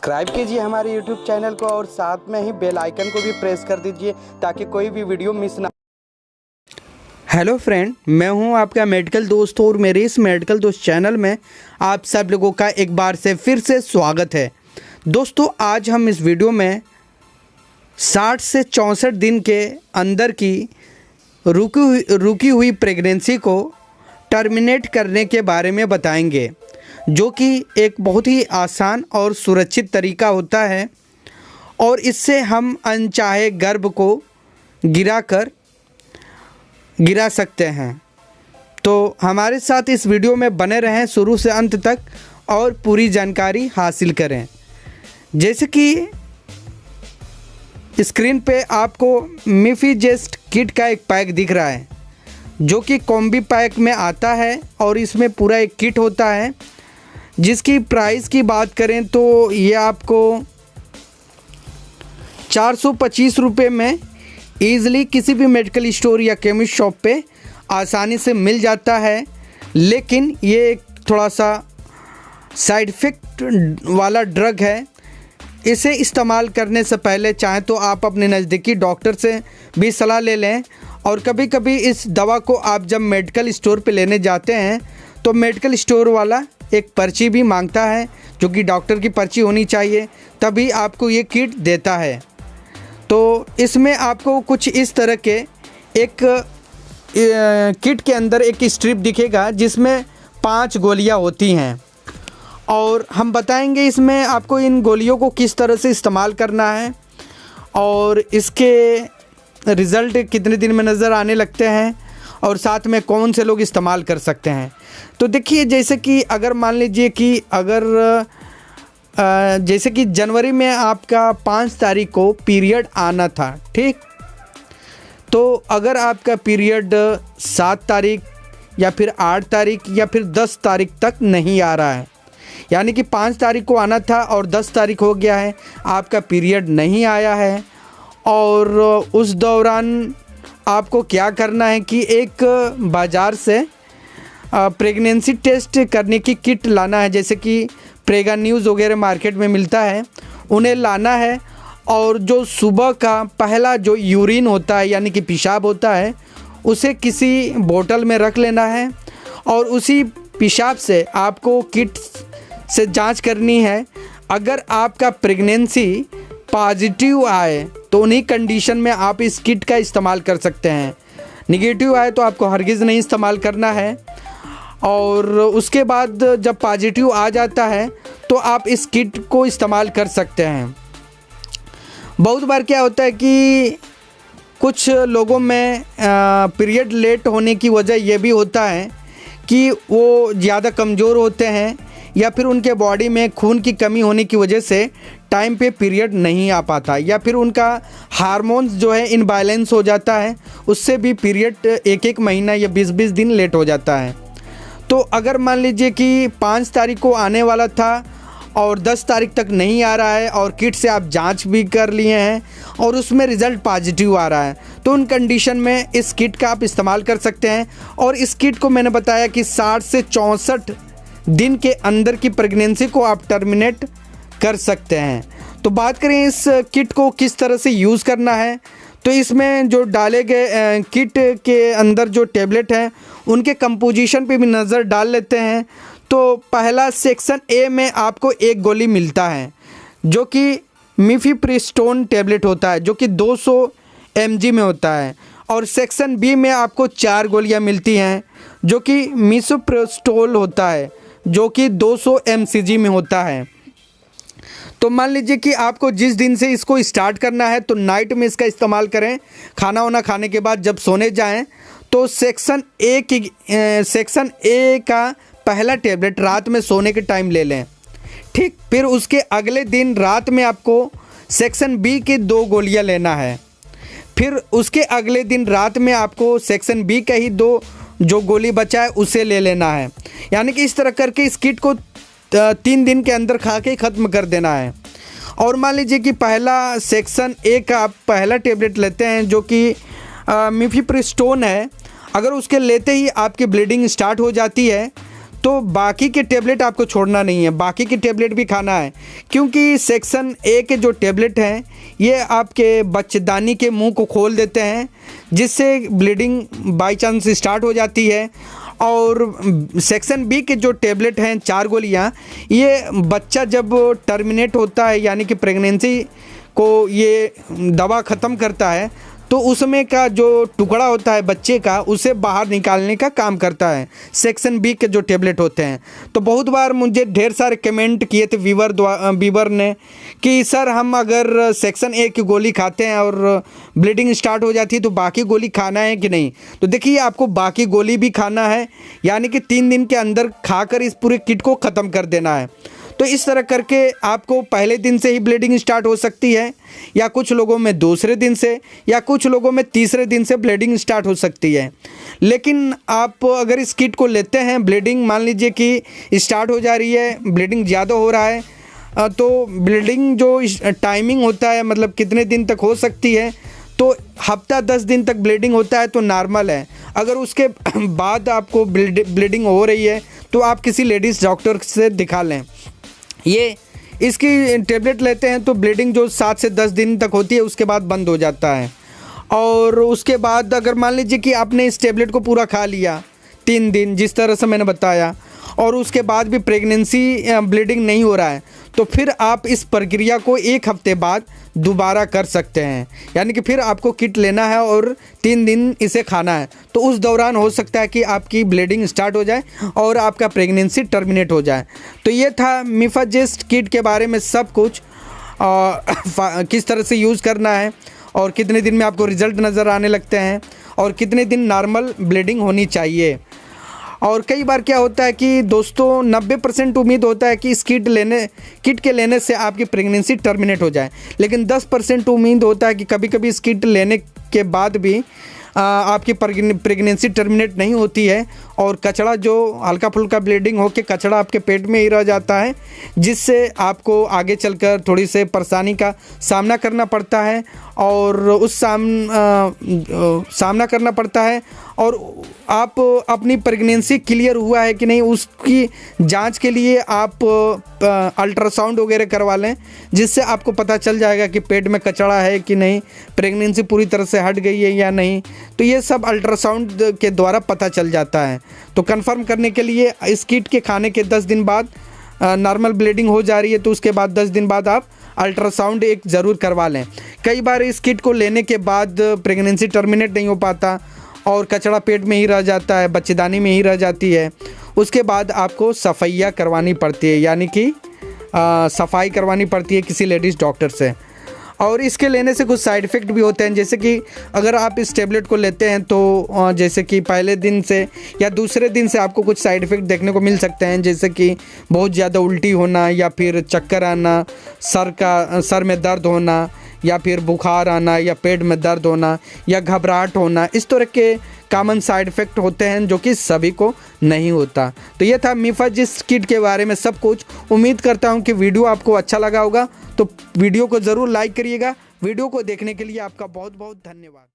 Subscribe कीजिए हमारे YouTube channel को और साथ में ही बेल आइकन को भी प्रेस कर दीजिए ताकि कोई भी वीडियो मिस ना। हेलो फ्रेंड, मैं हूं आपका मेडिकल दोस्त और मेरे इस मेडिकल दोस्त चैनल में आप सब लोगों का एक बार से फिर से स्वागत है। दोस्तों, आज हम इस वीडियो में 60 से 64 दिन के अंदर की रुकी हुई प्रेगनेंसी को टर्मिनेट करने के बारे में बताएंगे, जो कि एक बहुत ही आसान और सुरक्षित तरीका होता है और इससे हम अनचाहे गर्भ को गिरा सकते हैं। तो हमारे साथ इस वीडियो में बने रहें शुरू से अंत तक और पूरी जानकारी हासिल करें। जैसे कि स्क्रीन पे आपको मिफीजेस्ट किट का एक पैक दिख रहा है, जो कि कॉम्बी पैक में आता है और इसमें पूरा एक किट होता है, जिसकी प्राइस की बात करें तो ये आपको 425 रुपये में ईज़िली किसी भी मेडिकल स्टोर या केमिस्ट शॉप पे आसानी से मिल जाता है। लेकिन ये एक थोड़ा सा साइड इफ़ेक्ट वाला ड्रग है। इसे इस्तेमाल करने से पहले चाहे तो आप अपने नज़दीकी डॉक्टर से भी सलाह ले लें। और कभी कभी इस दवा को आप जब मेडिकल स्टोर पे लेने जाते हैं तो मेडिकल स्टोर वाला एक पर्ची भी मांगता है, जो कि डॉक्टर की पर्ची होनी चाहिए, तभी आपको ये किट देता है। तो इसमें आपको कुछ इस तरह के एक किट के अंदर एक स्ट्रिप दिखेगा जिसमें 5 गोलियां होती हैं और हम बताएंगे इसमें आपको इन गोलियों को किस तरह से इस्तेमाल करना है और इसके रिज़ल्ट कितने दिन में नज़र आने लगते हैं और साथ में कौन से लोग इस्तेमाल कर सकते हैं। तो देखिए, जैसे कि अगर मान लीजिए कि जैसे कि जनवरी में आपका 5 तारीख को पीरियड आना था, ठीक, तो अगर आपका पीरियड 7 तारीख या फिर 8 तारीख या फिर 10 तारीख तक नहीं आ रहा है, यानी कि 5 तारीख को आना था और 10 तारीख हो गया है, आपका पीरियड नहीं आया है, और उस दौरान आपको क्या करना है कि एक बाज़ार से प्रेगनेंसी टेस्ट करने की किट लाना है। जैसे कि प्रेगा न्यूज़ वगैरह मार्केट में मिलता है, उन्हें लाना है और जो सुबह का पहला जो यूरिन होता है यानी कि पेशाब होता है, उसे किसी बोतल में रख लेना है और उसी पेशाब से आपको किट से जांच करनी है। अगर आपका प्रेगनेंसी पॉजिटिव आए तो उन्हीं कंडीशन में आप इस किट का इस्तेमाल कर सकते हैं। निगेटिव आए तो आपको हरगिज़ नहीं इस्तेमाल करना है। और उसके बाद जब पॉजिटिव आ जाता है तो आप इस किट को इस्तेमाल कर सकते हैं। बहुत बार क्या होता है कि कुछ लोगों में पीरियड लेट होने की वजह यह भी होता है कि वो ज़्यादा कमज़ोर होते हैं या फिर उनके बॉडी में खून की कमी होने की वजह से टाइम पे पीरियड नहीं आ पाता, या फिर उनका हार्मोन्स जो है इनबैलेंस हो जाता है, उससे भी पीरियड एक महीना या 20 दिन लेट हो जाता है। तो अगर मान लीजिए कि 5 तारीख को आने वाला था और 10 तारीख तक नहीं आ रहा है और किट से आप जांच भी कर लिए हैं और उसमें रिज़ल्ट पॉजिटिव आ रहा है, तो उन कंडीशन में इस किट का आप इस्तेमाल कर सकते हैं। और इस किट को मैंने बताया कि 60 से 64 दिन के अंदर की प्रेगनेंसी को आप टर्मिनेट कर सकते हैं। तो बात करें इस किट को किस तरह से यूज़ करना है, तो इसमें जो डाले गए किट के अंदर जो टेबलेट हैं उनके कंपोजिशन पे भी नज़र डाल लेते हैं। तो पहला सेक्शन ए में आपको एक गोली मिलता है, जो कि मिफीप्रिस्टोन टेबलेट होता है, जो कि 200 mg में होता है। और सेक्शन बी में आपको 4 गोलियां मिलती हैं, जो कि मिसोप्रोस्टोल होता है, जो कि 200 mcg में होता है। तो मान लीजिए कि आपको जिस दिन से इसको स्टार्ट करना है तो नाइट में इसका इस्तेमाल करें। खाना वाना खाने के बाद जब सोने जाएं तो सेक्शन ए का पहला टेबलेट रात में सोने के टाइम ले लें, ठीक। फिर उसके अगले दिन रात में आपको सेक्शन बी की 2 गोलियां लेना है। फिर उसके अगले दिन रात में आपको सेक्शन बी का ही 2 जो गोली बचा है उसे ले लेना है। यानी कि इस तरह करके इस किट को 3 दिन के अंदर खा के ख़त्म कर देना है। और मान लीजिए कि पहला सेक्शन ए का आप पहला टेबलेट लेते हैं, जो कि मिफीप्रिस्टोन है। अगर उसके लेते ही आपकी ब्लीडिंग स्टार्ट हो जाती है तो बाकी के टेबलेट आपको छोड़ना नहीं है, बाकी के टेबलेट भी खाना है, क्योंकि सेक्शन ए के जो टेबलेट हैं ये आपके बच्चेदानी के मुंह को खोल देते हैं, जिससे ब्लीडिंग बाई चांस स्टार्ट हो जाती है। और सेक्शन बी के जो टेबलेट हैं 4 गोलियां, ये बच्चा जब टर्मिनेट होता है यानी कि प्रेगनेंसी को ये दवा ख़त्म करता है, तो उसमें का जो टुकड़ा होता है बच्चे का, उसे बाहर निकालने का काम करता है सेक्शन बी के जो टेबलेट होते हैं। तो बहुत बार मुझे ढेर सारे कमेंट किए थे वीवर ने कि सर हम अगर सेक्शन ए की गोली खाते हैं और ब्लीडिंग स्टार्ट हो जाती है तो बाकी गोली खाना है कि नहीं। तो देखिए, आपको बाकी गोली भी खाना है, यानी कि 3 दिन के अंदर खाकर इस पूरे किट को ख़त्म कर देना है। तो इस तरह करके आपको पहले दिन से ही ब्लीडिंग स्टार्ट हो सकती है, या कुछ लोगों में दूसरे दिन से, या कुछ लोगों में तीसरे दिन से ब्लीडिंग स्टार्ट हो सकती है। लेकिन आप अगर इस किट को लेते हैं, ब्लीडिंग मान लीजिए कि स्टार्ट हो जा रही है, ब्लीडिंग ज़्यादा हो रहा है, तो ब्लीडिंग जो टाइमिंग होता है, मतलब कितने दिन तक हो सकती है, तो हफ्ता 10 दिन तक ब्लीडिंग होता है तो नॉर्मल है। अगर उसके बाद आपको ब्लीडिंग हो रही है तो आप किसी लेडीज़ डॉक्टर से दिखा लें। ये इसकी टेबलेट लेते हैं तो ब्लीडिंग जो 7 से 10 दिन तक होती है उसके बाद बंद हो जाता है। और उसके बाद अगर मान लीजिए कि आपने इस टेबलेट को पूरा खा लिया 3 दिन, जिस तरह से मैंने बताया, और उसके बाद भी प्रेगनेंसी ब्लीडिंग नहीं हो रहा है, तो फिर आप इस प्रक्रिया को 1 हफ्ते बाद दोबारा कर सकते हैं। यानी कि फिर आपको किट लेना है और 3 दिन इसे खाना है, तो उस दौरान हो सकता है कि आपकी ब्लीडिंग स्टार्ट हो जाए और आपका प्रेगनेंसी टर्मिनेट हो जाए। तो ये था मीफाजेस्ट किट के बारे में सब कुछ, किस तरह से यूज़ करना है और कितने दिन में आपको रिज़ल्ट नज़र आने लगते हैं और कितने दिन नॉर्मल ब्लीडिंग होनी चाहिए। और कई बार क्या होता है कि दोस्तों 90% उम्मीद होता है कि इस किट के लेने से आपकी प्रेगनेंसी टर्मिनेट हो जाए, लेकिन 10% उम्मीद होता है कि कभी कभी इस किट लेने के बाद भी आपकी प्रेगनेंसी टर्मिनेट नहीं होती है और कचड़ा जो हल्का फुल्का ब्लीडिंग हो के कचड़ा आपके पेट में ही रह जाता है, जिससे आपको आगे चलकर थोड़ी से परेशानी का सामना करना पड़ता है। और उस सामना करना पड़ता है और आप अपनी प्रेगनेंसी क्लियर हुआ है कि नहीं उसकी जांच के लिए आप अल्ट्रासाउंड वगैरह करवा लें, जिससे आपको पता चल जाएगा कि पेट में कचड़ा है कि नहीं, प्रेगनेंसी पूरी तरह से हट गई है या नहीं। तो ये सब अल्ट्रासाउंड के द्वारा पता चल जाता है। तो कंफर्म करने के लिए इस किट के खाने के 10 दिन बाद नॉर्मल ब्लीडिंग हो जा रही है तो उसके बाद 10 दिन बाद आप अल्ट्रासाउंड एक ज़रूर करवा लें। कई बार इस किट को लेने के बाद प्रेगनेंसी टर्मिनेट नहीं हो पाता और कचड़ा पेट में ही रह जाता है, बच्चेदानी में ही रह जाती है। उसके बाद आपको सफाइयाँ करवानी पड़ती है, यानी कि सफाई करवानी पड़ती है किसी लेडीज़ डॉक्टर से। और इसके लेने से कुछ साइड इफ़ेक्ट भी होते हैं, जैसे कि अगर आप इस टेबलेट को लेते हैं तो जैसे कि पहले दिन से या दूसरे दिन से आपको कुछ साइड इफ़ेक्ट देखने को मिल सकते हैं, जैसे कि बहुत ज़्यादा उल्टी होना या फिर चक्कर आना, सर में दर्द होना या फिर बुखार आना या पेट में दर्द होना या घबराहट होना। इस तरह के कॉमन साइड इफ़ेक्ट होते हैं जो कि सभी को नहीं होता। तो ये था मीफाजेस्ट किट के बारे में सब कुछ। उम्मीद करता हूँ कि वीडियो आपको अच्छा लगा होगा, तो वीडियो को ज़रूर लाइक करिएगा। वीडियो को देखने के लिए आपका बहुत बहुत धन्यवाद।